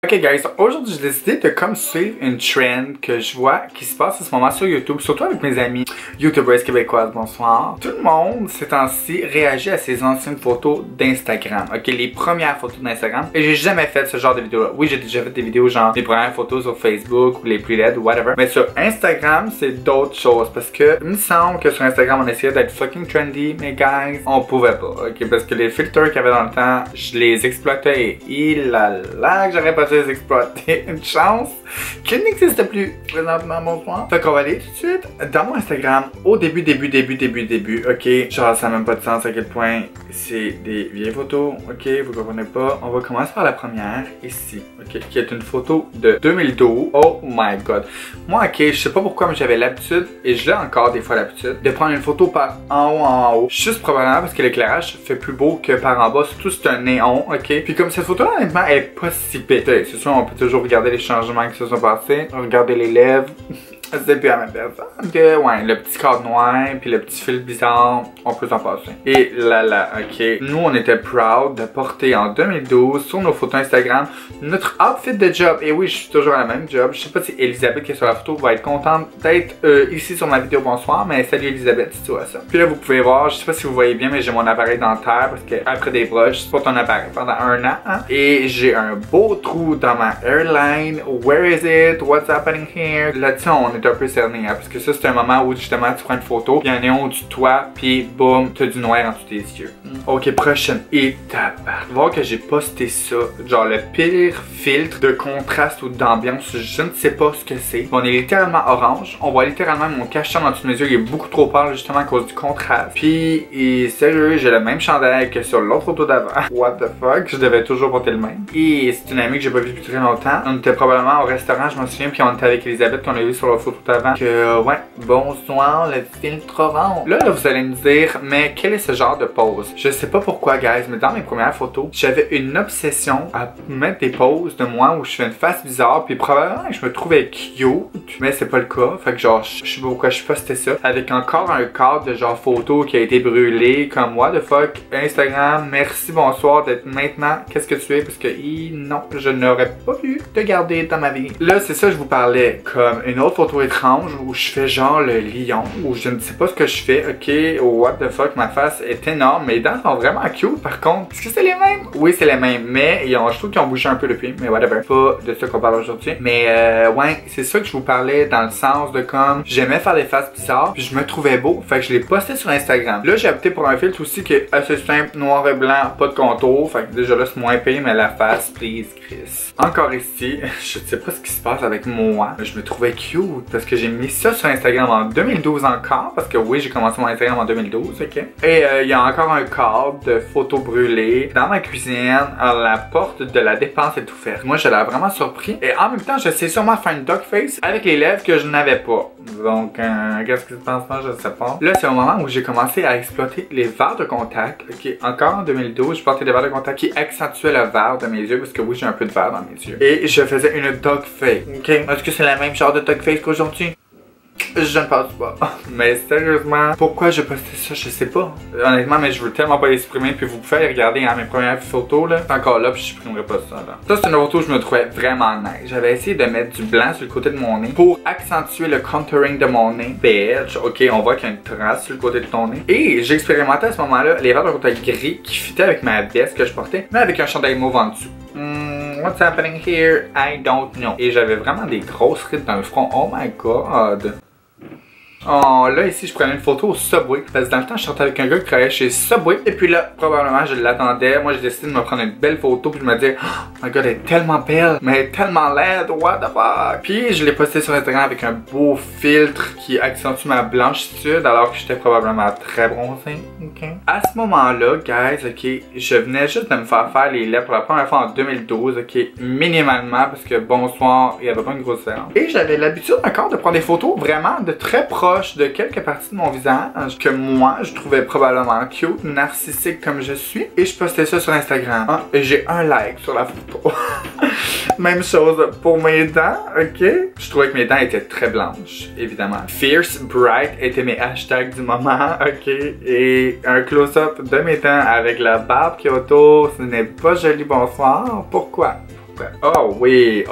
Ok guys, aujourd'hui j'ai décidé de comme suivre une trend que je vois qui se passe en ce moment sur YouTube, surtout avec mes amis YouTubers québécoises, bonsoir. Tout le monde ces temps-ci réagit à ses anciennes photos d'Instagram, ok, les premières photos d'Instagram. Et j'ai jamais fait ce genre de vidéos là. Oui, j'ai déjà fait des vidéos genre les premières photos sur Facebook ou les pre-led ou whatever. Mais sur Instagram, c'est d'autres choses parce que il me semble que sur Instagram on essayait d'être fucking trendy, mais guys, on pouvait pas, ok, parce que les filtres qu'il y avait dans le temps, je les exploitais et il a là que j'aurais pas dû les exploiter. Une chance qui n'existe plus présentement, bonsoir. Fait qu'on va aller tout de suite dans mon Instagram au début, ok. Genre ça n'a même pas de sens à quel point c'est des vieilles photos, ok, vous comprenez pas. On va commencer par la première, ici, ok, qui est une photo de 2012. Oh my god. Moi, ok, je sais pas pourquoi, mais j'avais l'habitude, et je l'ai encore des fois l'habitude, de prendre une photo par en haut. Juste probablement parce que l'éclairage fait plus beau que par en bas, surtout c'est un néon, ok. Puis comme cette photo-là, honnêtement, elle est pas si pétée. C'est sûr, on peut toujours regarder les changements qui se sont passés, regarder les lèvres. C'est plus la même personne que, ouais, le petit cadre noir puis le petit fil bizarre, on peut s'en passer. Et là, ok. Nous, on était proud de porter en 2012 sur nos photos Instagram notre outfit de job. Et oui, je suis toujours à la même job. Je sais pas si Elisabeth qui est sur la photo va être contente d'être ici sur ma vidéo bonsoir, mais salut Elisabeth si tu vois ça. Puis là, vous pouvez voir, je sais pas si vous voyez bien, mais j'ai mon appareil dentaire parce que après des broches, je porte un appareil pendant un an. Hein? Et j'ai un beau trou dans ma hairline. Where is it? What's happening here? Là-dessus, on est un peu cerné, hein, parce que ça c'est un moment où justement tu prends une photo, puis il y a un néon au-dessus de toi, puis boum, t'as du noir en dessous tes yeux. Ok, prochaine étape. Voir que j'ai posté ça, genre le pire filtre de contraste ou d'ambiance, je ne sais pas ce que c'est. On est littéralement orange, on voit littéralement mon cache-temps en dessous de mes yeux, il est beaucoup trop pâle justement à cause du contraste. Puis, et sérieux, j'ai le même chandail que sur l'autre photo d'avant. What the fuck, je devais toujours porter le même. Et c'est une amie que j'ai pas vue depuis très longtemps. On était probablement au restaurant, je m'en souviens, puis on était avec Elisabeth qu'on a vu sur la photo d'avant. Que ouais, bonsoir, le filtre orange. Là, vous allez me dire, mais quel est ce genre de pose? Je sais pas pourquoi, guys, mais dans mes premières photos, j'avais une obsession à mettre des poses de moi où je fais une face bizarre, puis probablement je me trouvais cute, mais c'est pas le cas. Fait que genre, je sais pas pourquoi je postais ça. Avec encore un cadre de genre photo qui a été brûlé, comme what the fuck, Instagram, merci, bonsoir d'être maintenant. Qu'est-ce que tu es? Parce que non, je n'aurais pas pu te garder dans ma vie. Là, c'est ça, je vous parlais comme une autre photo étrange où je fais genre le lion, où je ne sais pas ce que je fais, ok, what the fuck, ma face est énorme, mes dents sont vraiment cute par contre. Est-ce que c'est les mêmes? Oui, c'est les mêmes, mais je trouve qu'ils ont bougé un peu depuis, mais whatever, pas de ça qu'on parle aujourd'hui. Mais ouais, c'est ça que je vous parlais dans le sens de comme, j'aimais faire des faces bizarres, puis je me trouvais beau, fait que je l'ai posté sur Instagram. Là, j'ai opté pour un filtre aussi qui est assez simple, noir et blanc, pas de contour, fait que déjà là c'est moins payé, mais la face, please, Chris. Encore ici, je sais pas ce qui se passe avec moi, mais je me trouvais cute parce que j'ai mis ça sur Instagram en 2012 encore, parce que oui, j'ai commencé mon Instagram en 2012, ok. Et il y a encore un cadre de photos brûlées dans ma cuisine, la porte de la dépense est ouverte. Moi, je l'ai vraiment surpris. Et en même temps, je sais sûrement faire une duck face avec les lèvres que je n'avais pas. Donc, qu'est-ce que tu penses, moi, je sais pas. Là, c'est au moment où j'ai commencé à exploiter les verres de contact, ok. Encore en 2012, je portais des verres de contact qui accentuaient le verre de mes yeux, parce que oui, j'ai un peu de verre dans mes yeux. Et je faisais une duck face, ok. Est-ce que c'est la même genre de duck face qu'aujourd'hui? Je ne pense pas. Mais sérieusement, pourquoi je postais ça, je sais pas. Honnêtement, mais je veux tellement pas les supprimer. Puis vous pouvez aller regarder mes premières photos là. C'est encore là, puis je supprimerai pas ça là. Ça, c'est une photo où je me trouvais vraiment nice. J'avais essayé de mettre du blanc sur le côté de mon nez pour accentuer le contouring de mon nez. Bitch, ok, on voit qu'il y a une trace sur le côté de ton nez. Et j'ai expérimenté à ce moment-là les verres de contact gris qui fitaient avec ma veste que je portais, mais avec un chandail mauve en dessous. What's happening here? I don't know. Et j'avais vraiment des grosses rides dans le front. Oh my god. Oh, là, ici, je prenais une photo au Subway. Parce que dans le temps, je sortais avec un gars qui travaillait chez Subway. Et puis là, probablement, je l'attendais. Moi, j'ai décidé de me prendre une belle photo. Puis je me disais, oh my god, elle est tellement belle. Mais elle est tellement laide. What the fuck? Puis je l'ai posté sur Instagram avec un beau filtre qui accentue ma blanchitude. Alors que j'étais probablement très bronzé. Ok. À ce moment-là, guys, ok, je venais juste de me faire les lèvres pour la première fois en 2012. Ok, minimalement. Parce que bonsoir, il n'y avait pas une grosse différence. Et j'avais l'habitude encore de prendre des photos vraiment de très proches de quelques parties de mon visage que moi je trouvais probablement cute, narcissique comme je suis, et je postais ça sur Instagram. Ah, et j'ai un like sur la photo. Même chose pour mes dents, ok? Je trouvais que mes dents étaient très blanches, évidemment. Fierce Bright était mes hashtags du moment, ok? Et un close-up de mes dents avec la barbe qui est autour, ce n'est pas joli, bonsoir. Pourquoi? Oh oui,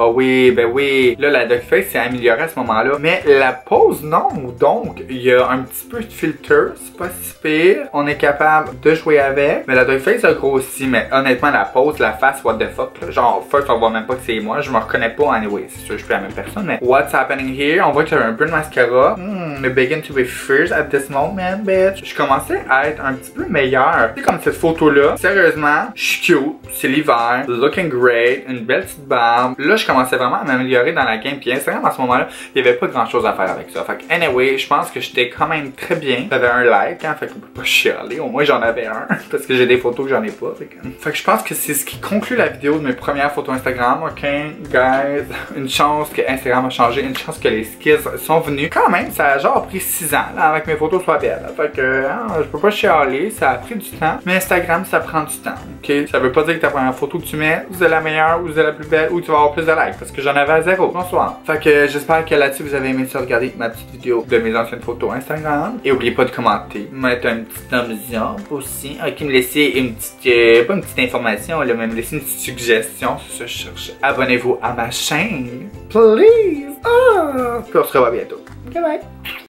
ben oui. Là, la duckface s'est améliorée à ce moment-là. Mais la pose, non. Donc, il y a un petit peu de filter. C'est pas si pire. On est capable de jouer avec. Mais la duckface a grossi. Mais honnêtement, la pose, la face, what the fuck. Là. Genre, first, on voit même pas que c'est moi. Je me reconnais pas. Anyway, c'est sûr, je suis plus la même personne. Mais what's happening here? On voit qu'il y a un peu de mascara. Me begin to be fierce at this moment, bitch. Je commençais à être un petit peu meilleur. C'est comme cette photo-là. Sérieusement, je suis cute. C'est l'hiver. Looking great. Une belle petite barbe. Là, je commençais vraiment à m'améliorer dans la game. Puis Instagram, à ce moment-là, il n'y avait pas grand-chose à faire avec ça. Fait que, anyway, je pense que j'étais quand même très bien. J'avais un like, hein. Fait qu'on peut pas chialer. Au moins, j'en avais un. Parce que j'ai des photos que j'en ai pas. Fait que je pense que c'est ce qui conclut la vidéo de mes premières photos Instagram. Ok, guys. Une chance que Instagram a changé. Une chance que les skills sont venus. Quand même, ça a genre pris 6 ans, là, avec mes photos soient belles. Là. Fait que, hein, je peux pas chialer. Ça a pris du temps. Mais Instagram, ça prend du temps. Ok? Ça veut pas dire que ta première photo que tu mets, c'est la meilleure ou c'est la plus belle ou tu vas avoir plus de likes. Parce que j'en avais à 0. Bonsoir. Fait que j'espère que là-dessus vous avez aimé ça, regarder ma petite vidéo de mes anciennes photos Instagram. Et n'oubliez pas de commenter, mettre un petit thumbs up aussi. Ok, me laisser une petite, pas une petite information, là, mais me laisser une petite suggestion sur ce que je cherche. Abonnez-vous à ma chaîne, please. Puis on se revoit bientôt. Ok, bye.